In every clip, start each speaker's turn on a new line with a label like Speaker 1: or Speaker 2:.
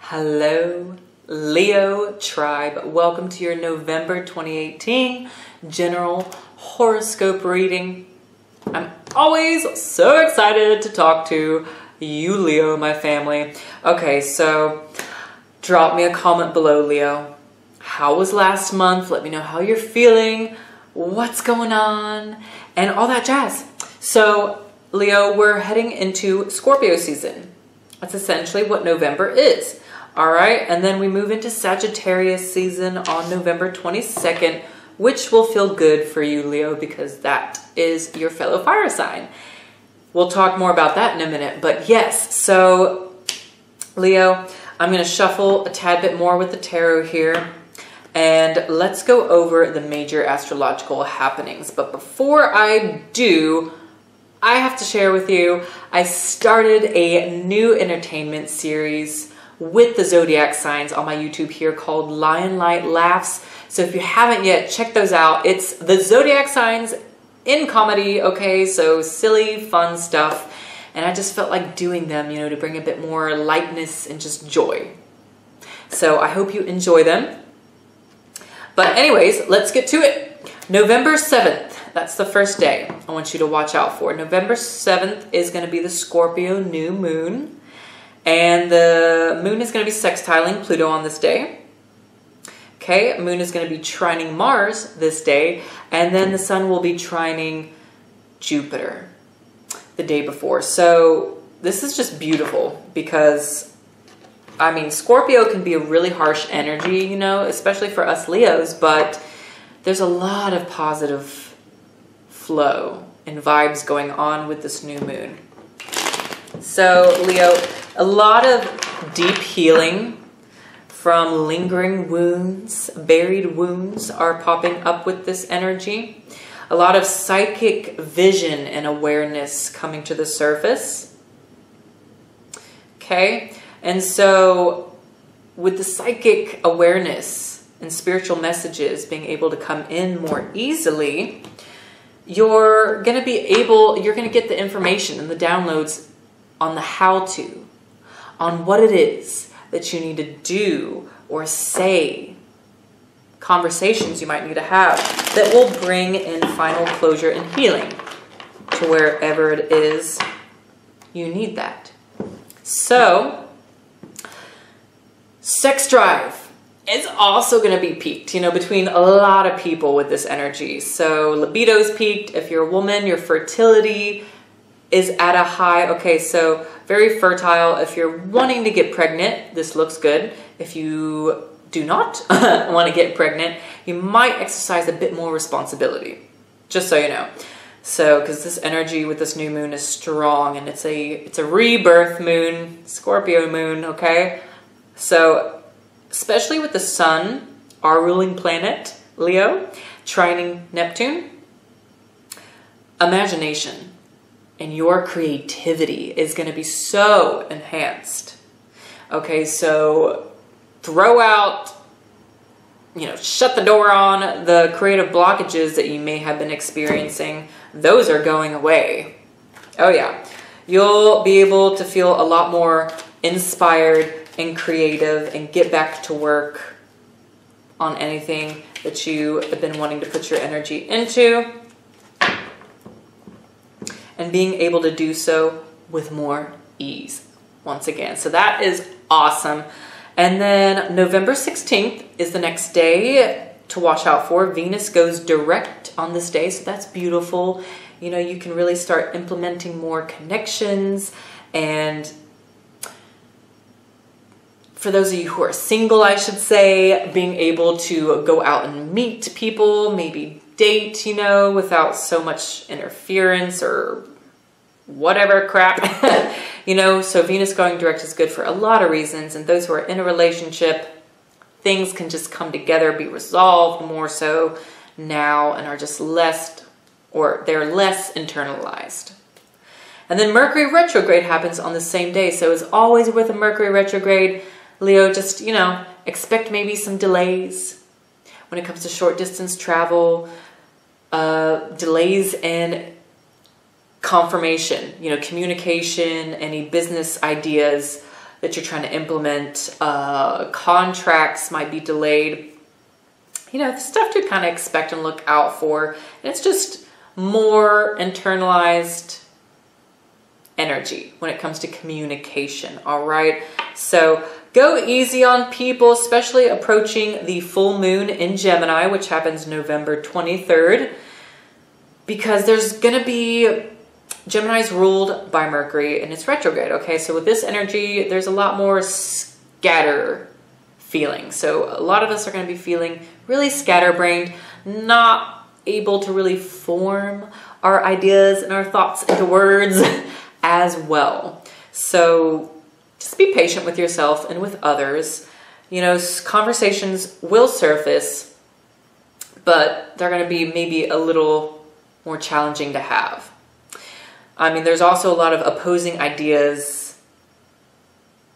Speaker 1: Hello, Leo tribe. Welcome to your November 2018 general horoscope reading. I'm always so excited to talk to you, Leo, my family. Okay, so drop me a comment below, Leo. How was last month? Let me know how you're feeling, what's going on, and all that jazz. So, Leo, we're heading into Scorpio season. That's essentially what November is. All right, and then we move into Sagittarius season on November 22nd, which will feel good for you, Leo, because that is your fellow fire sign. We'll talk more about that in a minute, but yes, so Leo, I'm going to shuffle a tad bit more with the tarot here, and let's go over the major astrological happenings. But before I do, I have to share with you, I started a new entertainment series with the zodiac signs on my YouTube here called Lion Light Laughs. So if you haven't yet, check those out. It's the zodiac signs in comedy, okay? So silly, fun stuff. And I just felt like doing them, you know, to bring a bit more lightness and just joy. So I hope you enjoy them. But anyways, let's get to it. November 7th, that's the first day I want you to watch out for. November 7th is going to be the Scorpio new moon. And the moon is going to be sextiling Pluto on this day. Okay, moon is going to be trining Mars this day. And then the sun will be trining Jupiter the day before. So this is just beautiful because, I mean, Scorpio can be a really harsh energy, you know, especially for us Leos. But there's a lot of positive flow and vibes going on with this new moon. So, Leo, a lot of deep healing from lingering wounds, buried wounds are popping up with this energy. A lot of psychic vision and awareness coming to the surface. Okay, and so with the psychic awareness and spiritual messages being able to come in more easily, you're going to get the information and the downloads on the how-to, on what it is that you need to do or say, conversations you might need to have that will bring in final closure and healing to wherever it is you need that. So, sex drive is also going to be peaked, you know, between a lot of people with this energy. So, libido's peaked. If you're a woman, your fertility is at a high. Okay, so very fertile. If you're wanting to get pregnant, this looks good. If you do not want to get pregnant, you might exercise a bit more responsibility, just so you know. So, because this energy with this new moon is strong, and it's a rebirth moon, Scorpio moon, okay? So, especially with the sun, our ruling planet, Leo, trining Neptune, imagination and your creativity is going to be so enhanced. Okay, so throw out, you know, shut the door on the creative blockages that you may have been experiencing. Those are going away. Oh yeah, you'll be able to feel a lot more inspired and creative and get back to work on anything that you have been wanting to put your energy into, and being able to do so with more ease once again. So that is awesome. And then November 16th is the next day to watch out for. Venus goes direct on this day, so that's beautiful. You know, you can really start implementing more connections. And for those of you who are single, I should say, being able to go out and meet people, maybe date, you know, without so much interference or whatever crap, you know. So Venus going direct is good for a lot of reasons. And those who are in a relationship, things can just come together, be resolved more so now, and are just less, or they're less internalized. And then Mercury retrograde happens on the same day. So as always with a Mercury retrograde, Leo, just, you know, expect maybe some delays when it comes to short distance travel, delays in confirmation, you know, communication, any business ideas, that you're trying to implement. Contracts might be delayed. You know, stuff to kind of expect and look out for. And it's just more internalized energy when it comes to communication, all right? So go easy on people, especially approaching the full moon in Gemini, which happens November 23rd, because there's going to be, Gemini's ruled by Mercury and it's retrograde, okay? So with this energy, there's a lot more scatter feeling. So a lot of us are going to be feeling really scatterbrained, not able to really form our ideas and our thoughts into words as well. So just be patient with yourself and with others. You know, conversations will surface, but they're going to be maybe a little more challenging to have. I mean, there's also a lot of opposing ideas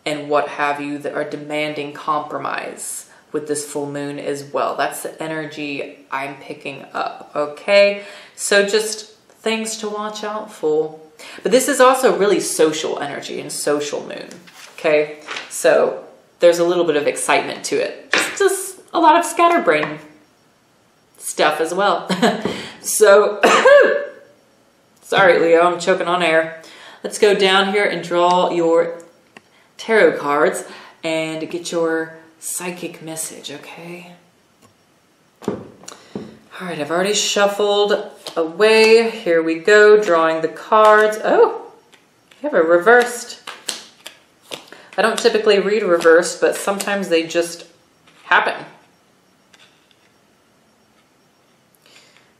Speaker 1: and what have you that are demanding compromise with this full moon as well. That's the energy I'm picking up, okay? So just things to watch out for. But this is also really social energy and social moon, okay? So there's a little bit of excitement to it. Just a lot of scatterbrain stuff as well. So, sorry, Leo, I'm choking on air. Let's go down here and draw your tarot cards and get your psychic message, okay? All right, I've already shuffled away. Here we go, drawing the cards. Oh, you have a reversed. I don't typically read reversed, but sometimes they just happen.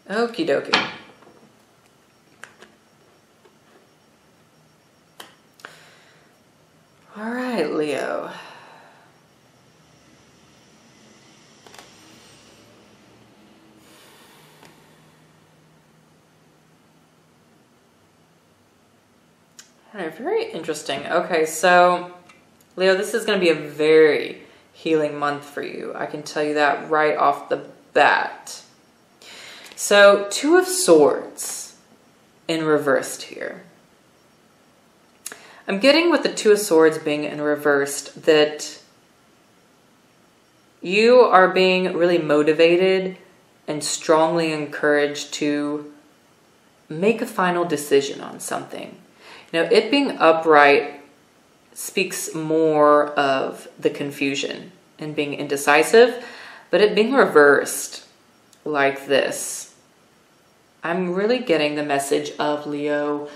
Speaker 1: Okie dokie. All right, Leo. All right, very interesting. Okay, so Leo, this is going to be a very healing month for you. I can tell you that right off the bat. So, Two of Swords in reversed here. I'm getting with the Two of Swords being in reversed that you are being really motivated and strongly encouraged to make a final decision on something. Now, it being upright speaks more of the confusion and being indecisive, but it being reversed like this, I'm really getting the message of Leo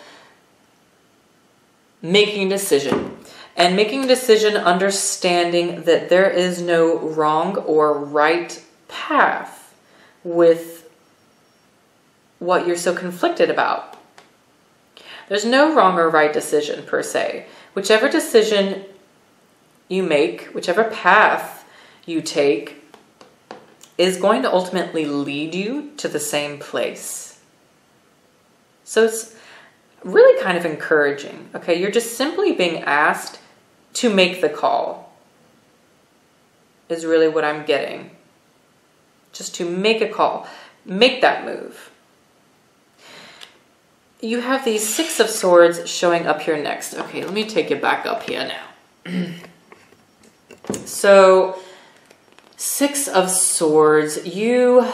Speaker 1: making a decision. And making a decision understanding that there is no wrong or right path with what you're so conflicted about. There's no wrong or right decision per se. Whichever decision you make, whichever path you take, is going to ultimately lead you to the same place. So it's really kind of encouraging. Okay, you're just simply being asked to make the call, is really what I'm getting. Just to make a call, make that move. You have these Six of Swords showing up here next. Okay, let me take you back up here now. So, Six of Swords, there's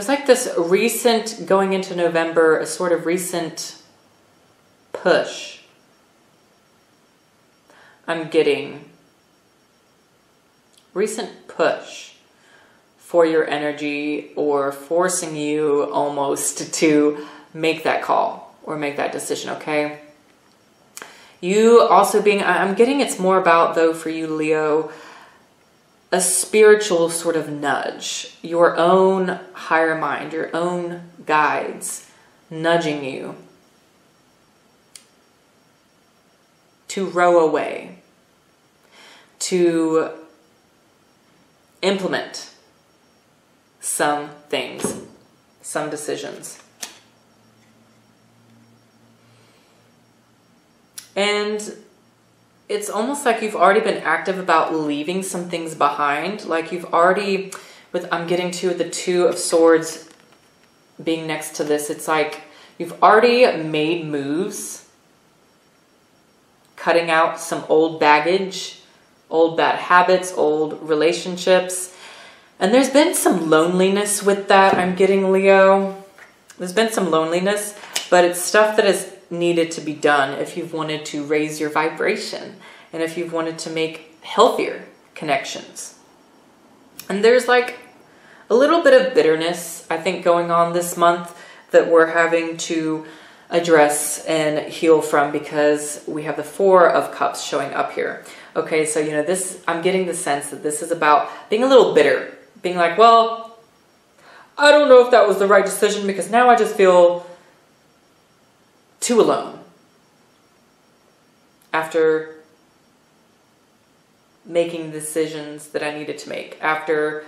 Speaker 1: like this recent, going into November, a sort of recent push. I'm getting recent push for your energy, or forcing you almost to make that call or make that decision, okay? You also being, I'm getting it's more about, though, for you, Leo, a spiritual sort of nudge, your own higher mind, your own guides nudging you to row away, to implement some things, some decisions. And it's almost like you've already been active about leaving some things behind. Like you've already, I'm getting to the Two of Swords being next to this, it's like you've already made moves cutting out some old baggage, old bad habits, old relationships. And there's been some loneliness with that, I'm getting, Leo. There's been some loneliness, but it's stuff that is needed to be done if you've wanted to raise your vibration and if you've wanted to make healthier connections. And there's like a little bit of bitterness, I think, going on this month that we're having to address and heal from, because we have the Four of Cups showing up here. Okay, so, you know, this, I'm getting the sense that this is about being a little bitter, being like, well, I don't know if that was the right decision because now I just feel too alone after making decisions that I needed to make, after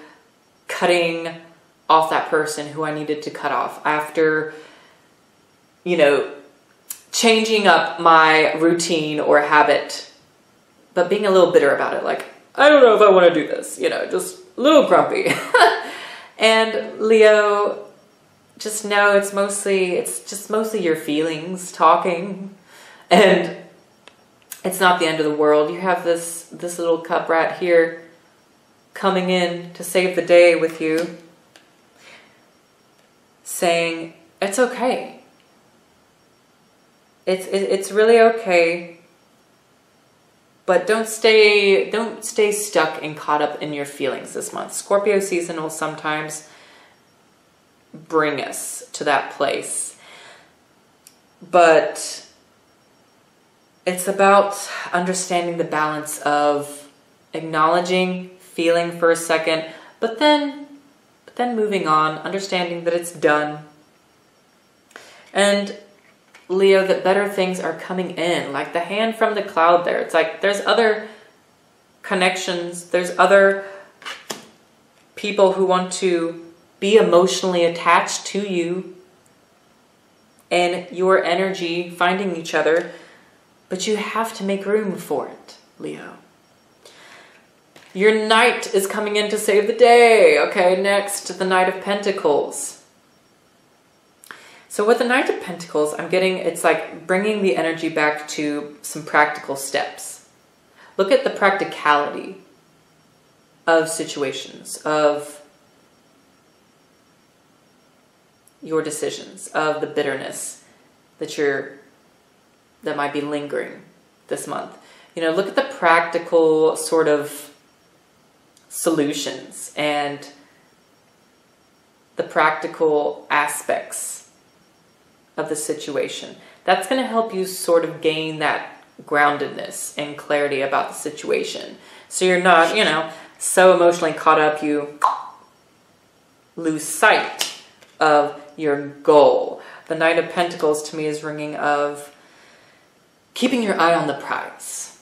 Speaker 1: cutting off that person who I needed to cut off, after, you know, changing up my routine or habit, but being a little bitter about it. Like, I don't know if I want to do this, you know, just a little grumpy. And Leo, just know it's just mostly your feelings talking, and it's not the end of the world. You have this little cup rat here coming in to save the day with you, saying it's okay. It's really okay. But don't stay stuck and caught up in your feelings this month. Scorpio season will sometimes bring us to that place. But it's about understanding the balance of acknowledging, feeling for a second, but then moving on, understanding that it's done. And Leo, that better things are coming in, like the hand from the cloud there. It's like there's other connections, there's other people who want to be emotionally attached to you and your energy, finding each other, but you have to make room for it, Leo. Your Knight is coming in to save the day. Okay, next, the Knight of Pentacles. So with the Knight of Pentacles, I'm getting, it's like bringing the energy back to some practical steps. Look at the practicality of situations, of your decisions, of the bitterness that might be lingering this month. You know, look at the practical sort of solutions and the practical aspects of the situation. That's going to help you sort of gain that groundedness and clarity about the situation. So you're not, you know, so emotionally caught up you lose sight of your goal. The Knight of Pentacles to me is ringing of keeping your eye on the prize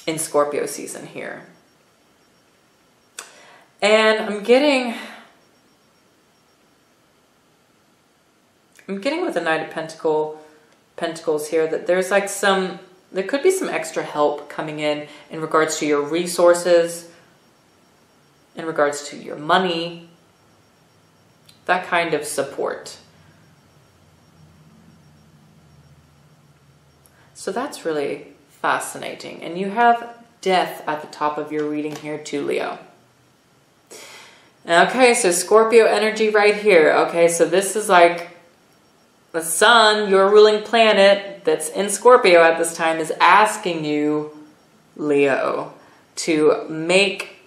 Speaker 1: in Scorpio season here. And I'm getting with the Knight of Pentacles here that there's like there could be some extra help coming in regards to your resources, in regards to your money, that kind of support. So that's really fascinating. And you have Death at the top of your reading here too, Leo. Okay, so Scorpio energy right here. Okay, so this is like the sun, your ruling planet that's in Scorpio at this time, is asking you, Leo, to make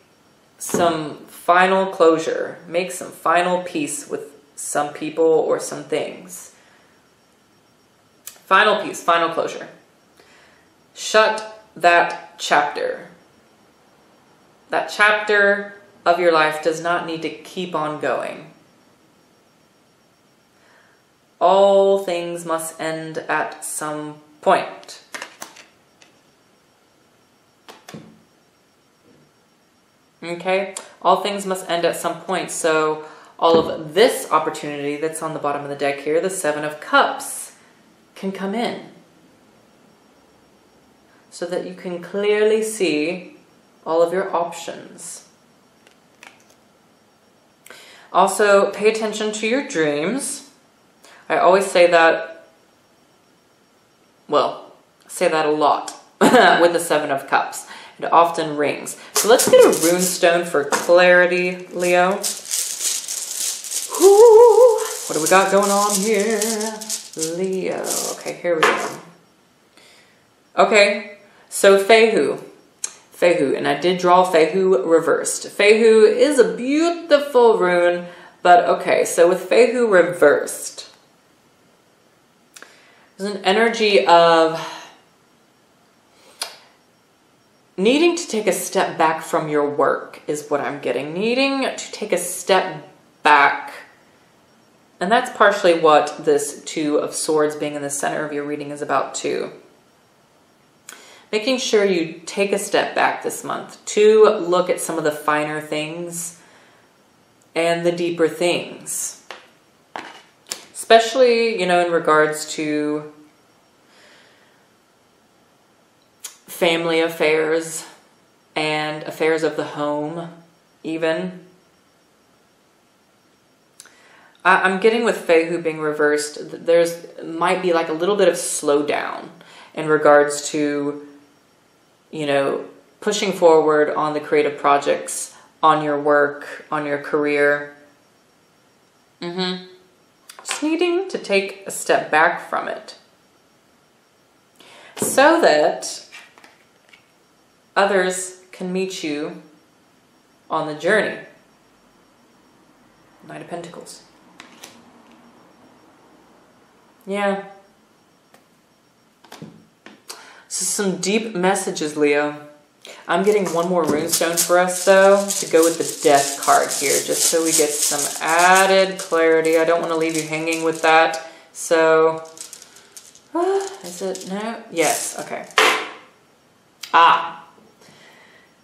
Speaker 1: some final closure, make some final peace with some people or some things. Final peace, final closure. Shut that chapter. That chapter of your life does not need to keep on going. All things must end at some point. Okay? All things must end at some point. So all of this opportunity that's on the bottom of the deck here, the Seven of Cups, can come in. So that you can clearly see all of your options. Also, pay attention to your dreams. I always say that, well, say that a lot with the Seven of Cups. It often rings. So let's get a rune stone for clarity, Leo. Ooh, what do we got going on here? Leo. Okay, here we go. Okay, so Fehu. Fehu, and I did draw Fehu reversed. Fehu is a beautiful rune, but okay, so with Fehu reversed, there's an energy of needing to take a step back from your work is what I'm getting. Needing to take a step back. And that's partially what this Two of Swords being in the center of your reading is about too. Making sure you take a step back this month to look at some of the finer things and the deeper things. Especially, you know, in regards to family affairs and affairs of the home, even. I'm getting with Fehu being reversed, there's might be like a little bit of slowdown in regards to, you know, pushing forward on the creative projects, on your work, on your career. Just needing to take a step back from it so that others can meet you on the journey. Knight of Pentacles. Yeah. So some deep messages, Leo. I'm getting one more runestone for us, though, to go with the Death card here, just so we get some added clarity. I don't want to leave you hanging with that. So, is it? No? Yes. Okay.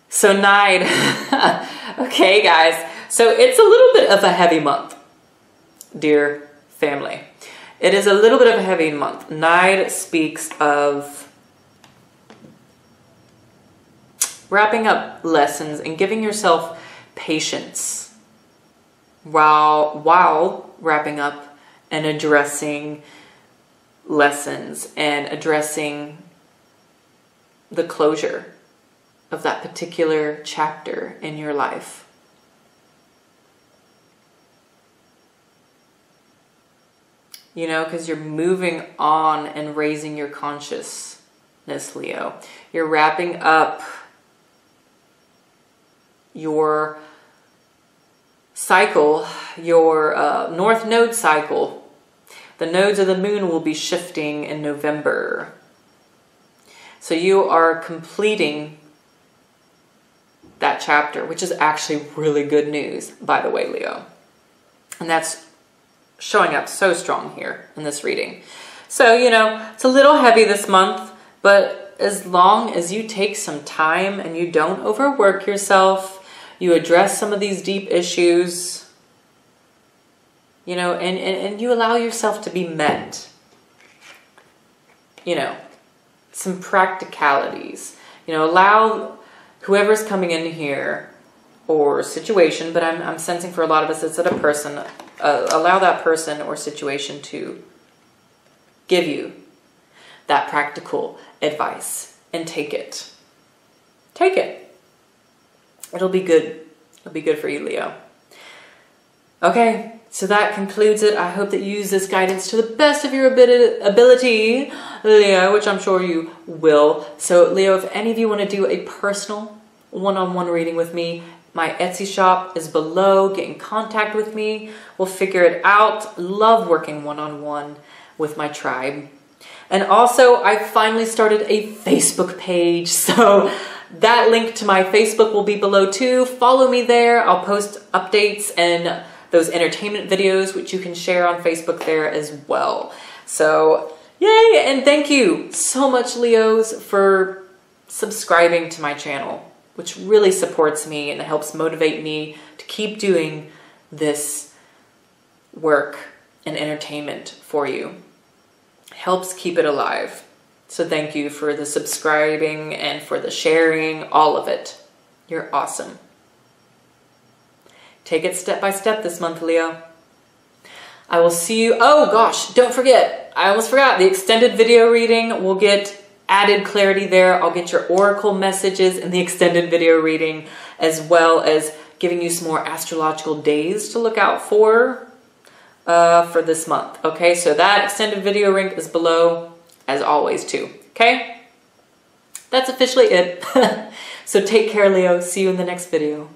Speaker 1: So Knight. Okay, guys. So it's a little bit of a heavy month, dear family. It is a little bit of a heavy month. Knight speaks of wrapping up lessons and giving yourself patience while wrapping up and addressing lessons and addressing the closure of that particular chapter in your life. You know, because you're moving on and raising your consciousness, Leo. You're wrapping up your cycle, your North Node cycle. The nodes of the moon will be shifting in November. So you are completing that chapter, which is actually really good news, by the way, Leo. And that's showing up so strong here in this reading. So, you know, it's a little heavy this month, but as long as you take some time and you don't overwork yourself, you address some of these deep issues, you know, and you allow yourself to be met. You know, some practicalities. You know, allow whoever's coming in here or situation, but I'm sensing for a lot of us it's that a person, allow that person or situation to give you that practical advice and take it. Take it. It'll be good. It'll be good for you, Leo. Okay, so that concludes it. I hope that you use this guidance to the best of your ability, Leo, which I'm sure you will. So, Leo, if any of you want to do a personal one-on-one reading with me, my Etsy shop is below. Get in contact with me. We'll figure it out. Love working one-on-one with my tribe. And also, I finally started a Facebook page, so that link to my Facebook will be below too. Follow me there. I'll post updates and those entertainment videos, which you can share on Facebook there as well. So, yay! And thank you so much, Leos, for subscribing to my channel, which really supports me and helps motivate me to keep doing this work and entertainment for you. Helps keep it alive. So thank you for the subscribing and for the sharing, all of it. You're awesome. Take it step by step this month, Leo. I will see you. Oh gosh, don't forget. I almost forgot. The extended video reading will get added clarity there. I'll get your oracle messages in the extended video reading, as well as giving you some more astrological days to look out for this month. Okay, so that extended video link is below, as always, too. Okay, that's officially it. So take care, Leo. See you in the next video.